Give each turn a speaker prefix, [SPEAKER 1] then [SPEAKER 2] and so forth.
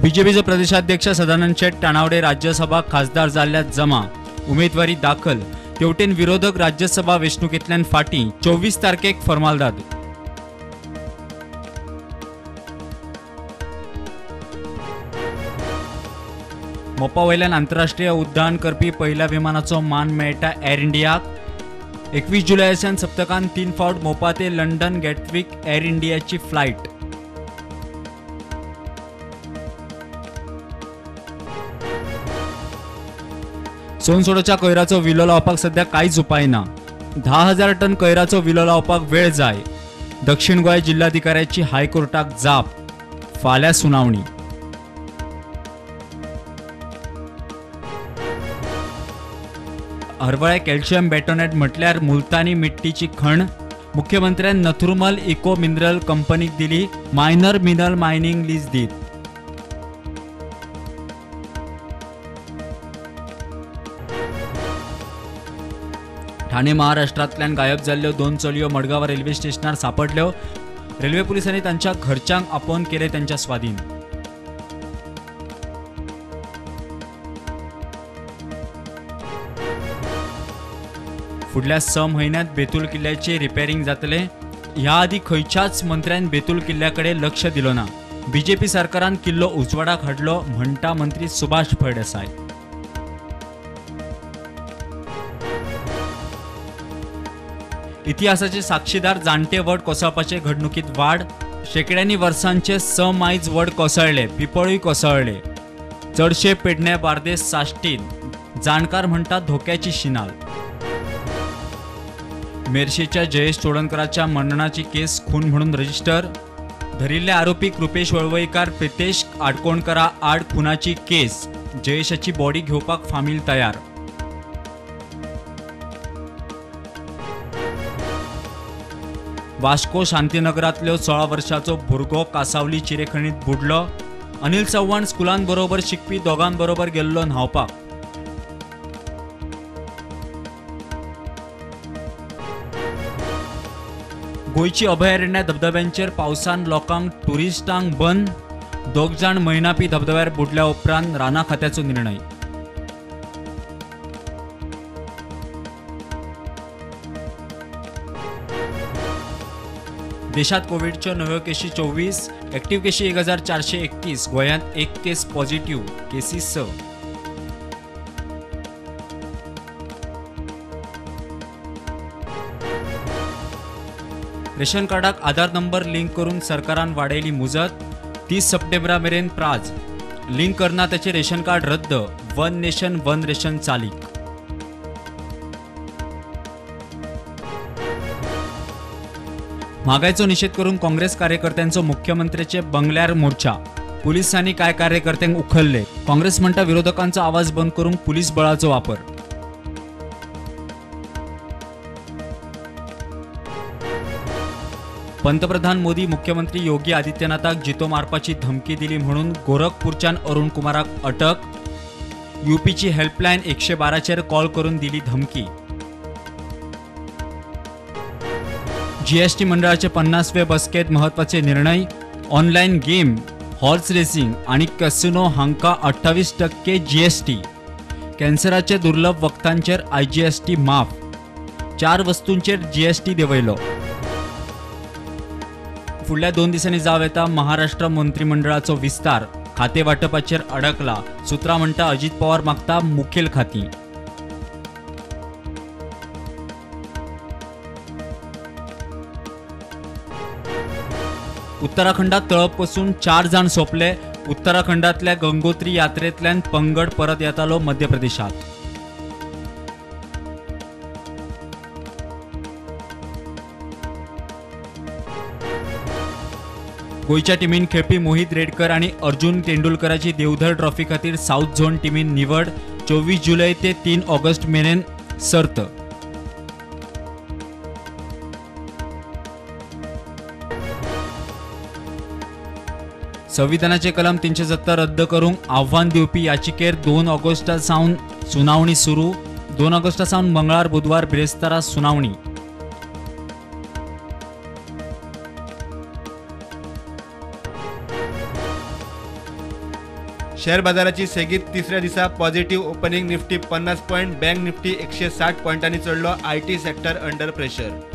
[SPEAKER 1] बीजेपीचे प्रदेशाध्यक्ष सदानंद शेठ टाणावडे राज्यसभा खासदार जाल्ल्यात जमा उमेदवारी दाखल तेवटेन विरोधक राज्यसभा वेंचणुकेंतल्यान फाटीं 24 तारखेक फर्मालदाद। मोपा वयल्यान आंतरराष्ट्रीय उड्डाण करपी पहिल्या विमानाचो मान मेळटा एअर इंडियाक। 21 जुलयाच्यान सप्तकान 3 फावट मोपा ते लंडन गॅटविक एअर इंडियाची फ्लायट। सोनसोडच्या कोयराचो विलो लावपाक सध्या कांयच उपाय ना। 10,000 टन कोयराचो विलो लावपाक वेळ जाय। दक्षिण गोंय जिल्हाधिकाऱ्याची हायकोर्टाक जाप, फाल्यां सुनावणी। हरवळे कॅल्शियम बेटोनेट म्हटल्यार मुलतानी मिट्टीची खण। मुख्यमंत्र्यान नथुरमल इको मिनरल कंपनीक दिली मायनर मिनरल मायनिंग लीज दीत। ठाणे महाराष्ट्रांतल्यान गायब जाल्ल्यो 2 चलयो मडगांव रेल्वे स्टेशनार सापडल्यो। रेल्वे पुलिसांनी तांच्या घरच्यांक आपोवन केले त्यांच्या स्वाधीन। फुडल्या 6 म्हयन्यांत बेतूल किल्ल्याचे रिपेरिंग जातले। ह्या आदी खंयच्याच मंत्र्यान बेतूल किल्ल्याकडे लक्ष दिलो ना। बीजेपी सरकारान किल्लो उजवाडाक हाडलो म्हणटा मंत्री सुभाष फळदेसाय। इतिहासाचे साक्षीदार जाणटे वड कोसळपाचे घडणुकीत वाड। शेकड्यांनी वर्सांचे 6 मायज वड कोसळले, पिपळूय कोसळले। चडशे पेडणे बार्देस साश्टीन। जाणकार म्हणटा धोक्याची शिनाल। मेर्शेच्या जयेश चोडणकराच्या मरणाची केस खून म्हणून रजिस्टर। धरिल्ले आरोपी कृपेश वळवईकार प्रितेश आडकोणकरा आड खुनाची केस। जयेशाची बॉडी घेवपाक फामील तयार। वास्को शांतीनगरांतलो 16 वर्षाचो भुरगो कासावली चिरेखणीत बुडलो। अनिल चव्हाण स्कुलान बरोबर शिकपी दोगांबरोबर गेल्लो न्हावपाक। गोयची अभयारण्य धबधब्यांचेर पावसान लोकांक टुरिस्टांक बंद। 2 जाण मैनापी धबधब्यार बुडल्या उपरांत राना खात्याचो निर्णय। देशात कोविडच्यो नव्यो केशी 24, एक्टिव्ह केशी 1431। गोंयांत 1 केस पॉझिटिव्ह, केसी 6। रेशन कार्डाक आधार नंबर लिंक करून सरकारान वाडयली मुजत। 30 सप्टेंबरा मेरेन प्राज। लिंक करना त्याचे रेशन कार्ड रद्द। वन नेशन वन रेशन चालीक। म्हागायचो निषेध करून काँग्रेस कार्यकर्त्यांचो मुख्यमंत्र्याचे बंगल्यार मोर्चा। पोलिसांनी काय कार्यकर्त्यांक उखलले। काँग्रेस म्हणटा विरोधकांचा आवाज बंद करून पोलीस बळाचो वापर। पंतप्रधान मोदी मुख्यमंत्री योगी आदित्यनाथाक जितो मारपाची धमकी दिली म्हणून गोरखपूरच्यान अरुण कुमाराक अटक। यूपीची हेल्पलायन 112चेर कॉल करून दिली धमकी। जीएसटी मंडळाचे 50वे बसकेत महत्वाचे निर्णय। ऑनलाईन गेम, हॉर्स रेसिंग आणि कॅसिनो हांका 28% जीएसटी। कॅन्सराचे दुर्लभ वखदांचेर आयजीएसटी माफ। 4 वस्तूंचेर जीएसटी देंवयलो। फुडल्या 2 दिसांनी जाव येता महाराष्ट्र मंत्रिमंडळाचो विस्तार। खाते वाटपाचेर अडकला। सुत्रा म्हणटा अजित पवार मागता मुखेल खाती। उत्तराखंडात तळप पासून 4 जाण सोपले। उत्तराखंडातल्या गंगोत्री यात्रेंतल्यान पंगड परत येतालो मध्य प्रदेशात। गोयच्या टीमीन खेळपी मोहित रेडकर आणि अर्जुन तेंडुलकराची देवधर ट्रॉफी खातीर साऊथ झोन टीमीन निवड। 24 जुलै ते 3 ऑगस्ट मेरेन सर्त। संविधानाचे कलम 370 रद्द करूंक आव्हान दिवपी याचिकेर 2 ऑगस्टा सावन सुनावणी सुरू। 2 ऑगस्टा सावन मंगळार बुधवार बिरेस्तारा सुनावणी।
[SPEAKER 2] शेअर बाजाराची सेगीत तिसऱ्या दिसा positive opening. Nifty 50 point, bank Nifty 160 पॉईंटांनी चढलो. IT sector under pressure.